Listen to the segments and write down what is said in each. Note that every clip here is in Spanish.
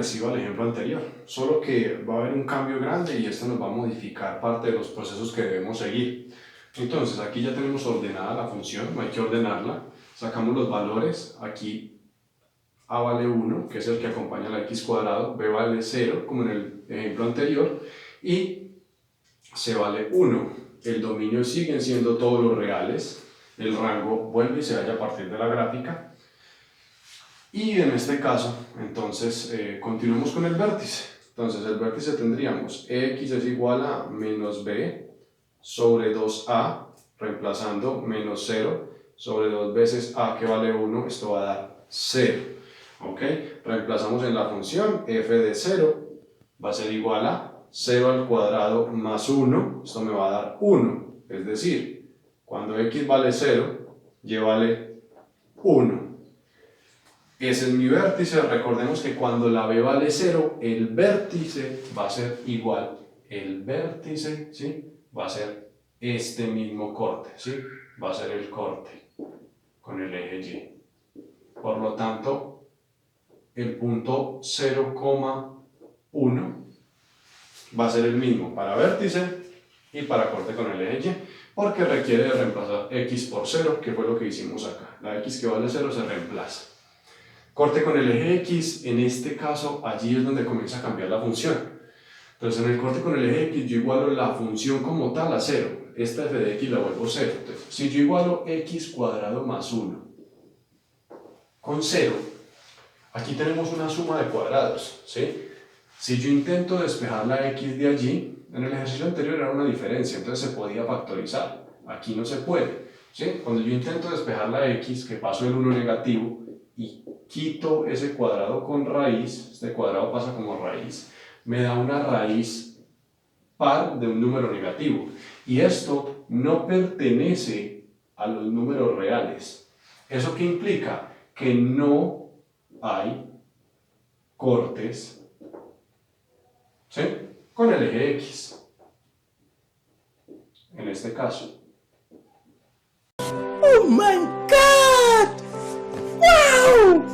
parecido al ejemplo anterior, solo que va a haber un cambio grande y esto nos va a modificar parte de los procesos que debemos seguir. Entonces aquí ya tenemos ordenada la función, no hay que ordenarla, sacamos los valores, aquí a vale 1, que es el que acompaña a la x cuadrado, b vale 0, como en el ejemplo anterior, y c vale 1. El dominio siguen siendo todos los reales, el rango vuelve y se halla a partir de la gráfica. Y en este caso, entonces, continuamos con el vértice. Entonces, el vértice tendríamos x es igual a menos b sobre 2a, reemplazando menos 0 sobre 2 veces a que vale 1, esto va a dar 0. ¿Ok? Reemplazamos en la función f de 0, va a ser igual a 0 al cuadrado más 1, esto me va a dar 1. Es decir, cuando x vale 0, y vale 1. Ese es mi vértice. Recordemos que cuando la b vale 0, el vértice va a ser igual. El vértice, ¿sí?, va a ser este mismo corte, ¿sí? Va a ser el corte con el eje Y. Por lo tanto, el punto 0,1 va a ser el mismo para vértice y para corte con el eje Y, porque requiere de reemplazar x por 0, que fue lo que hicimos acá. La x que vale 0 se reemplaza. Corte con el eje X, en este caso, allí es donde comienza a cambiar la función. Entonces, en el corte con el eje X, yo igualo la función como tal a 0. Esta f de x la vuelvo 0. Entonces, si yo igualo x cuadrado más 1 con 0, aquí tenemos una suma de cuadrados, ¿sí? Si yo intento despejar la x de allí, en el ejercicio anterior era una diferencia, entonces se podía factorizar. Aquí no se puede, ¿sí? Cuando yo intento despejar la x, que paso el 1 negativo, y quito ese cuadrado con raíz, este cuadrado pasa como raíz, me da una raíz par de un número negativo. Y esto no pertenece a los números reales. ¿Eso qué implica? Que no hay cortes, ¿sí?, con el eje X, en este caso. ¡Oh my God! ¡Wow!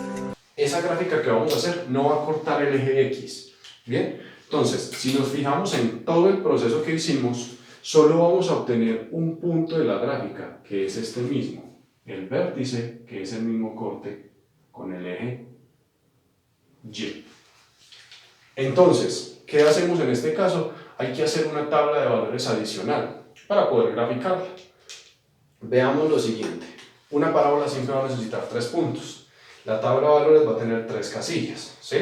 Esa gráfica que vamos a hacer no va a cortar el eje X. Bien, entonces, si nos fijamos en todo el proceso que hicimos, solo vamos a obtener un punto de la gráfica, que es este mismo, el vértice, que es el mismo corte con el eje Y. Entonces, ¿qué hacemos en este caso? Hay que hacer una tabla de valores adicional para poder graficarla. Veamos lo siguiente. Una parábola siempre va a necesitar 3 puntos. La tabla de valores va a tener 3 casillas, ¿sí?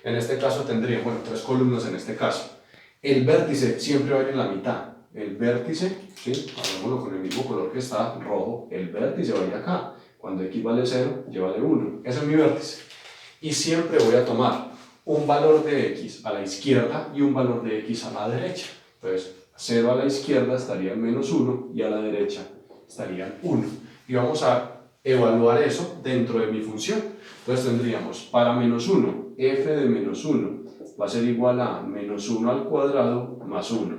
En este caso tendría, bueno, 3 columnas en este caso. El vértice siempre va a ir en la mitad. El vértice, ¿sí?, hagámoslo con el mismo color que está, rojo, el vértice va a ir acá. Cuando x vale 0, y vale 1. Ese es mi vértice. Y siempre voy a tomar un valor de x a la izquierda y un valor de x a la derecha. Entonces, 0 a la izquierda estaría en menos 1 y a la derecha estaría en 1. Y vamos a evaluar eso dentro de mi función. Entonces tendríamos para menos 1, f de menos 1 va a ser igual a menos 1 al cuadrado más 1.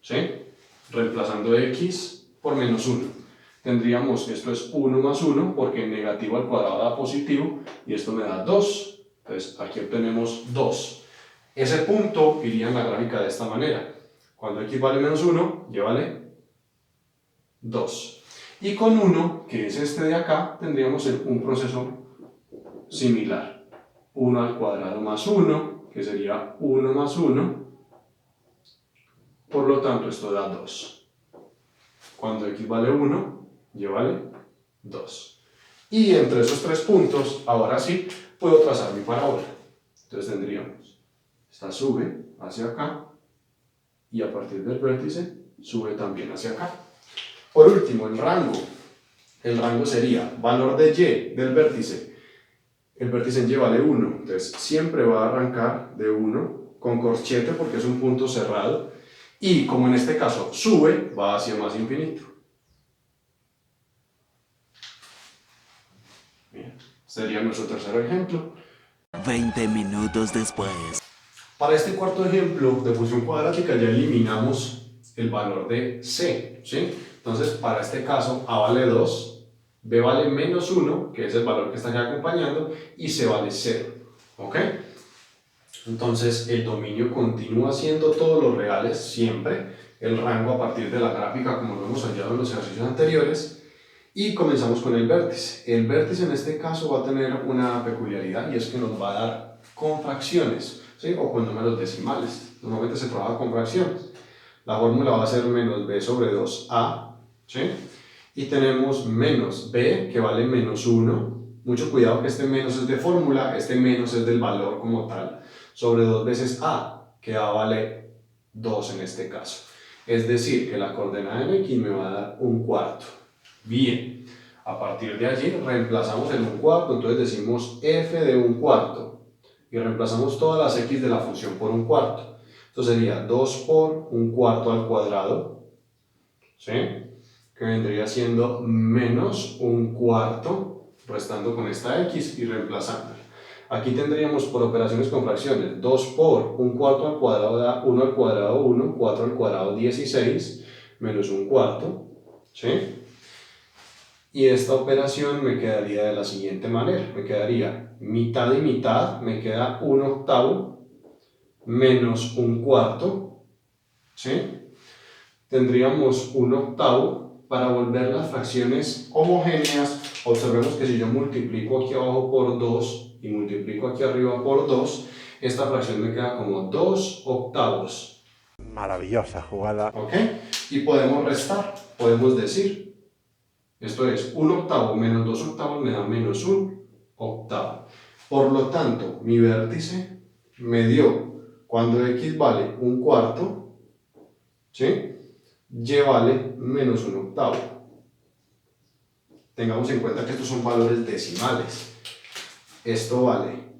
¿Sí? Reemplazando x por menos 1. Tendríamos que esto es 1 más 1 porque negativo al cuadrado da positivo y esto me da 2. Entonces aquí obtenemos 2. Ese punto iría en la gráfica de esta manera. Cuando x vale menos 1, y vale 2. Y con 1, que es este de acá, tendríamos un proceso similar. 1 al cuadrado más 1, que sería 1 más 1. Por lo tanto, esto da 2. Cuando x vale 1, y vale 2. Y entre esos 3 puntos, ahora sí, puedo trazar mi parábola. Entonces tendríamos, esta sube hacia acá, y a partir del vértice, sube también hacia acá. Por último, el rango. El rango sería valor de y del vértice. El vértice en y vale 1. Entonces, siempre va a arrancar de 1 con corchete porque es un punto cerrado. Y como en este caso sube, va hacia más infinito. Bien, sería nuestro tercer ejemplo. 20 minutos después. Para este cuarto ejemplo de función cuadrática ya eliminamos el valor de c, ¿sí? Entonces, para este caso, a vale 2, b vale menos 1, que es el valor que está acá acompañando, y c vale 0, ¿ok? Entonces el dominio continúa siendo todos los reales siempre, el rango a partir de la gráfica como lo hemos hallado en los ejercicios anteriores, y comenzamos con el vértice. El vértice en este caso va a tener una peculiaridad y es que nos va a dar con fracciones, ¿sí? O con números decimales. Normalmente se trabaja con fracciones. La fórmula va a ser menos b sobre 2a, ¿sí? Y tenemos menos b que vale menos 1. Mucho cuidado que este menos es de fórmula, este menos es del valor como tal, sobre 2 veces a, que a vale 2 en este caso. Es decir, que la coordenada en x me va a dar un cuarto. Bien, a partir de allí reemplazamos el un cuarto, entonces decimos f de un cuarto y reemplazamos todas las x de la función por un cuarto. Esto sería 2 por un cuarto al cuadrado, ¿sí? Que vendría siendo menos un cuarto, restando con esta x y reemplazándola. Aquí tendríamos por operaciones con fracciones 2 por un cuarto al cuadrado da 1 al cuadrado 1, 4 al cuadrado 16, menos un cuarto, ¿sí? Y esta operación me quedaría de la siguiente manera, me quedaría mitad y mitad, me queda un octavo menos un cuarto, ¿sí? Tendríamos un octavo. Para volver las fracciones homogéneas, observemos que si yo multiplico aquí abajo por 2 y multiplico aquí arriba por 2, esta fracción me queda como 2 octavos. Maravillosa jugada. ¿Ok? Y podemos restar, podemos decir, esto es 1 octavo menos 2 octavos me da menos 1 octavo. Por lo tanto, mi vértice me dio, cuando x vale un cuarto, ¿sí? Y vale menos un octavo. Tengamos en cuenta que estos son valores decimales. Esto vale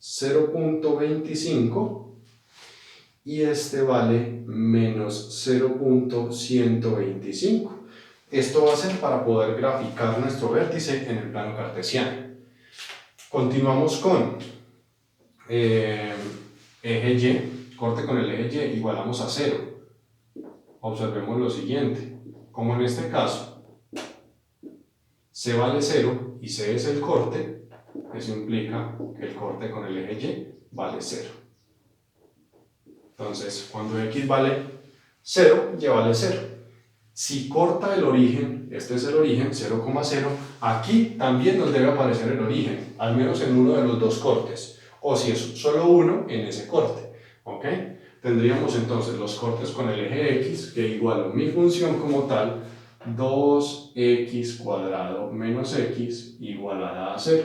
0.25 y este vale menos 0.125. Esto va a ser para poder graficar nuestro vértice en el plano cartesiano. Continuamos con eje Y, corte con el eje Y, igualamos a 0. Observemos lo siguiente, como en este caso C vale 0 y C es el corte, eso implica que el corte con el eje Y vale 0. Entonces, cuando X vale 0, Y vale 0. Si corta el origen, este es el origen, 0,0, aquí también nos debe aparecer el origen, al menos en uno de los dos cortes, o si es solo uno, en ese corte, ¿ok? Tendríamos entonces los cortes con el eje X, que igualan mi función como tal, 2x cuadrado menos x igualada a 0.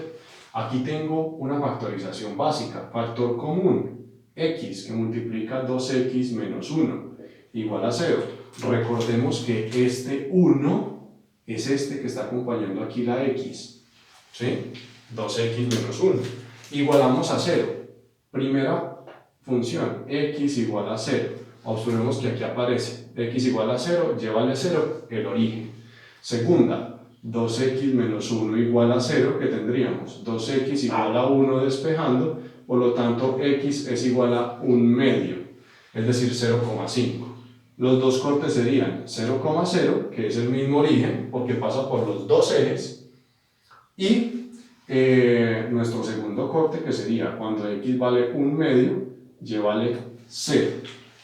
Aquí tengo una factorización básica, factor común, x que multiplica 2x menos 1 igual a 0. Recordemos que este 1 es este que está acompañando aquí la x, ¿sí? 2x menos 1. Igualamos a 0. Primera función, x igual a 0. Observemos que aquí aparece x igual a 0, y vale 0, el origen. Segunda, 2x menos 1 igual a 0, que tendríamos 2x igual a 1 despejando, por lo tanto x es igual a 1 medio, es decir 0,5. Los dos cortes serían 0,0, que es el mismo origen, porque pasa por los dos ejes, y nuestro segundo corte, que sería cuando x vale 1 medio, y vale 0.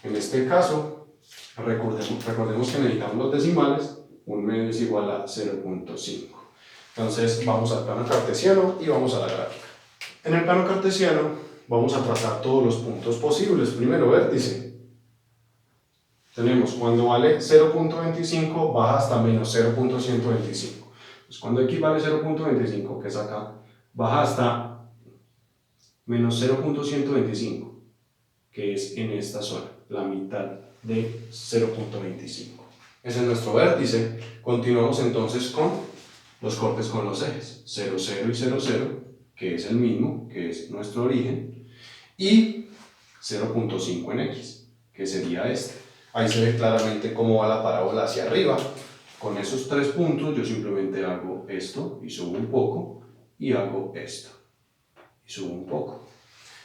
En este caso, recordemos que necesitamos los decimales, 1 medio es igual a 0.5. Entonces vamos al plano cartesiano y vamos a la gráfica. En el plano cartesiano vamos a trazar todos los puntos posibles. Primero, vértice. Tenemos cuando vale 0.25 baja hasta menos 0.125. Pues cuando x vale 0.25, que es acá, baja hasta menos 0.125, que es en esta zona, la mitad de 0.25. Ese es nuestro vértice. Continuamos entonces con los cortes con los ejes 0, 0 y 0, 0, que es el mismo, que es nuestro origen, y 0.5 en x, que sería este. Ahí se ve claramente cómo va la parábola hacia arriba. Con esos tres puntos yo simplemente hago esto y subo un poco, y hago esto y subo un poco.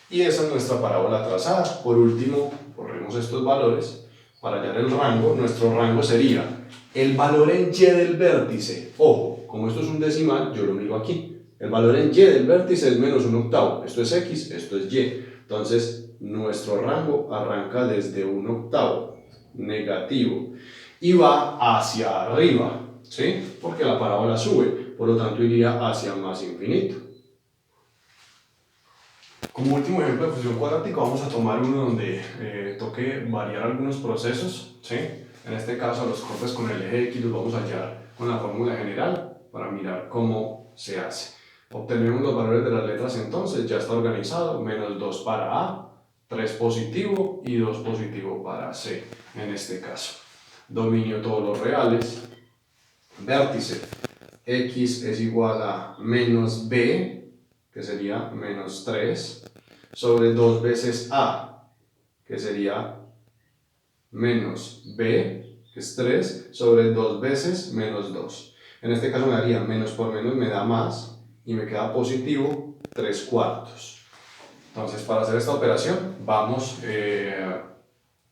Y esa es nuestra parábola trazada. Por último, corremos estos valores para hallar el rango. Nuestro rango sería el valor en y del vértice. Ojo, como esto es un decimal, yo lo miro aquí. El valor en y del vértice es menos 1/8. Esto es x, esto es y. Entonces, nuestro rango arranca desde 1/8 negativo y va hacia arriba, ¿sí? Porque la parábola sube, por lo tanto iría hacia más infinito. Como último ejemplo de función cuadrática vamos a tomar uno donde toque variar algunos procesos, ¿sí? En este caso los cortes con el eje X los vamos a hallar con la fórmula general para mirar cómo se hace. Obtenemos los valores de las letras entonces, ya está organizado, menos 2 para A, 3 positivo y 2 positivo para C en este caso. Dominio todos los reales, vértice X es igual a menos B, que sería menos 3, sobre 2 veces A, que sería menos B, que es 3, sobre 2 veces menos 2. En este caso me daría menos por menos me da más, y me queda positivo 3/4. Entonces, para hacer esta operación, vamos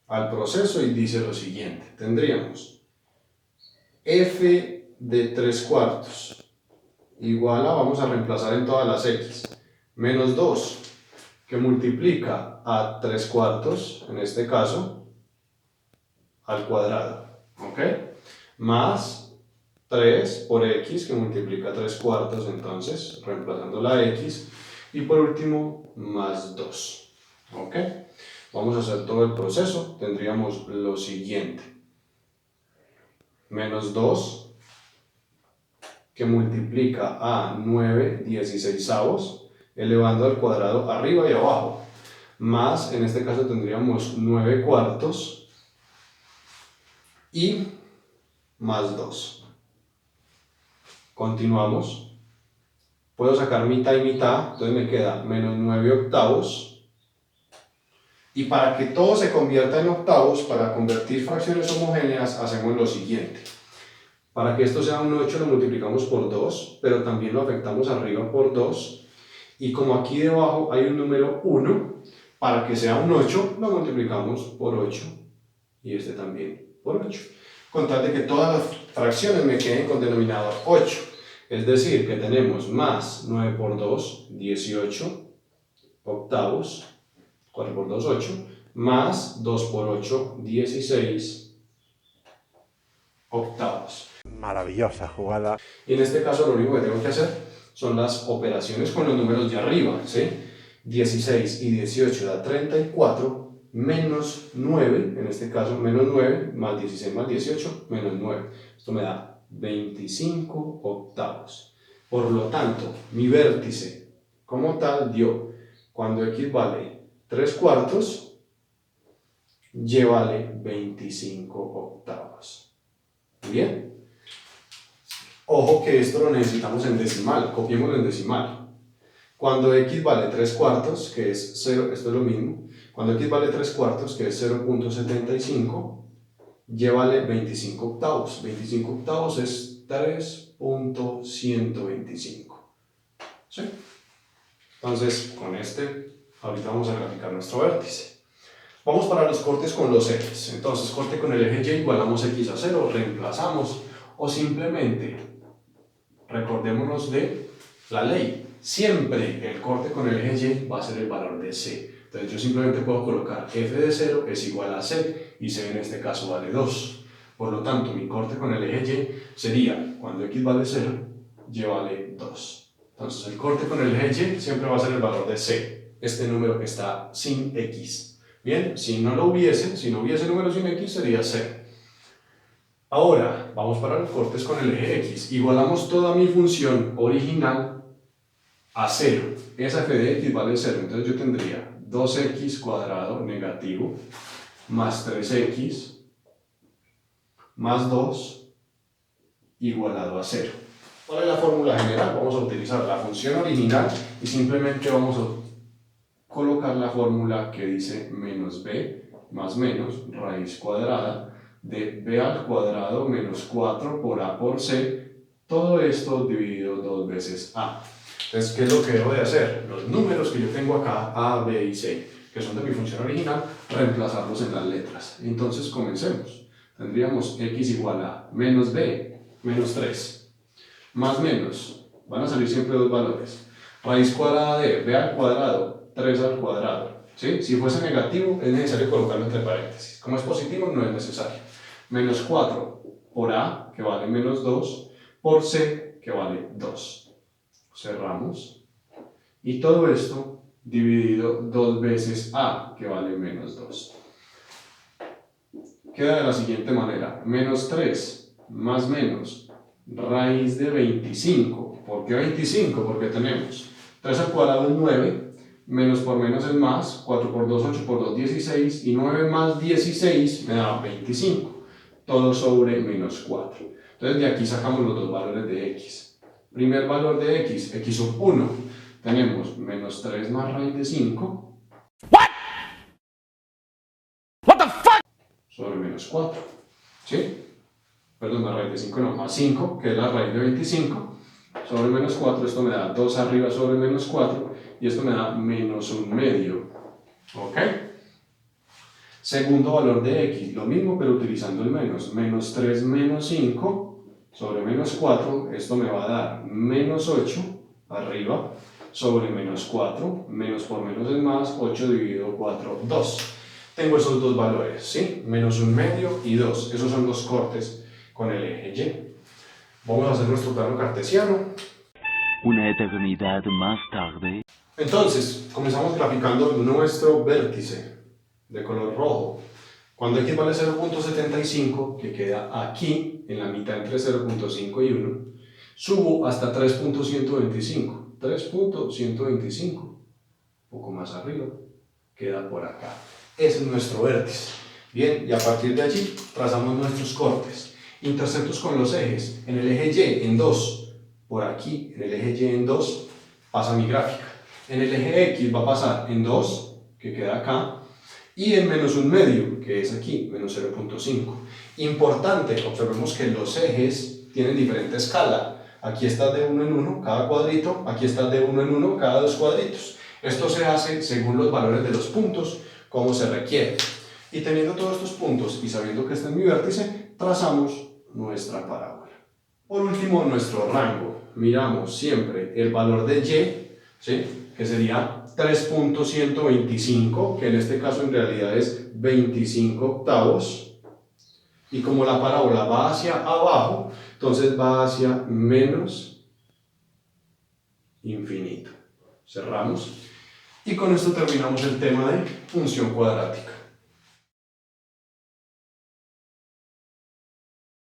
al proceso y dice lo siguiente. Tendríamos f de 3/4 igual a, vamos a reemplazar en todas las x, menos 2, que multiplica a 3/4, en este caso, al cuadrado, ¿ok? Más 3 por x, que multiplica 3/4, entonces, reemplazando la x, y por último, más 2, ¿ok? Vamos a hacer todo el proceso, tendríamos lo siguiente, menos 2, que multiplica a 9/16, elevando al cuadrado arriba y abajo, más, en este caso tendríamos 9/4, y más 2. Continuamos. Puedo sacar mitad y mitad, entonces me queda menos 9/8. Y para que todo se convierta en octavos, para convertir fracciones homogéneas, hacemos lo siguiente. Para que esto sea un 8 lo multiplicamos por 2, pero también lo afectamos arriba por 2. Y como aquí debajo hay un número 1, para que sea un 8 lo multiplicamos por 8 y este también por 8. Con tal de que todas las fracciones me queden con denominador 8. Es decir, que tenemos más 9 por 2, 18 octavos, 4 por 2, 8, más 2 por 8, 16 octavos. Maravillosa jugada. Y en este caso lo único que tengo que hacer son las operaciones con los números de arriba, ¿sí? 16 y 18 da 34, menos 9, en este caso menos 9, más 16 más 18, menos 9. Esto me da 25 octavos. Por lo tanto, mi vértice como tal dio, cuando x vale 3/4, y vale 25 octavos. Bien. Ojo que esto lo necesitamos en decimal, copiémoslo en decimal. Cuando x vale 3/4, que es 0, esto es lo mismo, cuando x vale 3/4, que es 0.75, y vale 25 octavos. 25 octavos es 3.125. ¿Sí? Entonces, con ahorita vamos a graficar nuestro vértice. Vamos para los cortes con los ejes. Entonces, corte con el eje Y, igualamos x a 0, reemplazamos, o simplemente recordémonos de la ley. Siempre el corte con el eje Y va a ser el valor de C. Entonces yo simplemente puedo colocar f de 0 es igual a C, y C en este caso vale 2. Por lo tanto, mi corte con el eje Y sería, cuando x vale 0, Y vale 2. Entonces el corte con el eje Y siempre va a ser el valor de C, este número que está sin x. Bien, si no hubiese número sin x, sería 0. Ahora, vamos para los cortes con el eje X. Igualamos toda mi función original a 0. Esa f de x vale 0. Entonces yo tendría 2x cuadrado negativo más 3x más 2 igualado a 0. ¿Cuál es la fórmula general? Vamos a utilizar la función original y simplemente vamos a colocar la fórmula que dice menos b más menos raíz cuadrada de b al cuadrado menos 4 por a por c, todo esto dividido 2 veces a. Entonces, ¿qué es lo que debo de hacer? Los números que yo tengo acá, a, b y c, que son de mi función original, reemplazarlos en las letras. Entonces, comencemos. Tendríamos x igual a menos b, menos 3, más menos van a salir siempre dos valores. Raíz cuadrada de b al cuadrado, 3 al cuadrado. ¿Sí? Si fuese negativo, es necesario colocarlo entre paréntesis. Como es positivo, no es necesario. Menos 4 por a, que vale menos 2, por c, que vale 2. Cerramos. Y todo esto dividido 2 veces a, que vale menos 2. Queda de la siguiente manera. Menos 3 más menos raíz de 25. ¿Por qué 25? Porque tenemos 3 al cuadrado es 9, menos por menos es más, 4 por 2, 8 por 2, 16, y 9 más 16 me da 25. Todo sobre menos 4. Entonces de aquí sacamos los dos valores de x. Primer valor de x, x sub 1. Tenemos menos 3 más raíz de 5. Sobre menos 4. ¿Sí? Perdón, la raíz de 5 no, más 5, que es la raíz de 25, sobre menos 4, esto me da 2 arriba sobre menos 4, y esto me da menos 1/2. ¿Ok? Segundo valor de x, lo mismo pero utilizando el menos. Menos 3 menos 5 sobre menos 4, esto me va a dar menos 8 arriba sobre menos 4, menos por menos es más, 8 dividido 4, 2. Tengo esos dos valores, ¿sí? Menos 1/2 y 2, esos son los cortes con el eje Y. Vamos a hacer nuestro plano cartesiano. Una eternidad más tarde. Entonces, comenzamos graficando nuestro vértice de color rojo. Cuando x vale 0.75, que queda aquí, en la mitad entre 0.5 y 1, subo hasta 3.125. 3.125, un poco más arriba, queda por acá. Ese es nuestro vértice. Bien, y a partir de allí trazamos nuestros cortes. Interceptos con los ejes. En el eje Y en 2, por aquí, en el eje Y en 2, pasa mi gráfica. En el eje X va a pasar en 2, que queda acá, y en menos 1/2, que es aquí, menos 0.5. Importante, observemos que los ejes tienen diferente escala. Aquí está de 1 en 1 cada cuadrito, aquí está de 1 en 1 cada 2 cuadritos. Esto se hace según los valores de los puntos, como se requiere. Y teniendo todos estos puntos y sabiendo que este es mi vértice, trazamos nuestra parábola. Por último, nuestro rango. Miramos siempre el valor de y, ¿sí? Que sería 3.125, que en este caso en realidad es 25 octavos. Y como la parábola va hacia abajo, entonces va hacia menos infinito. Cerramos. Y con esto terminamos el tema de función cuadrática.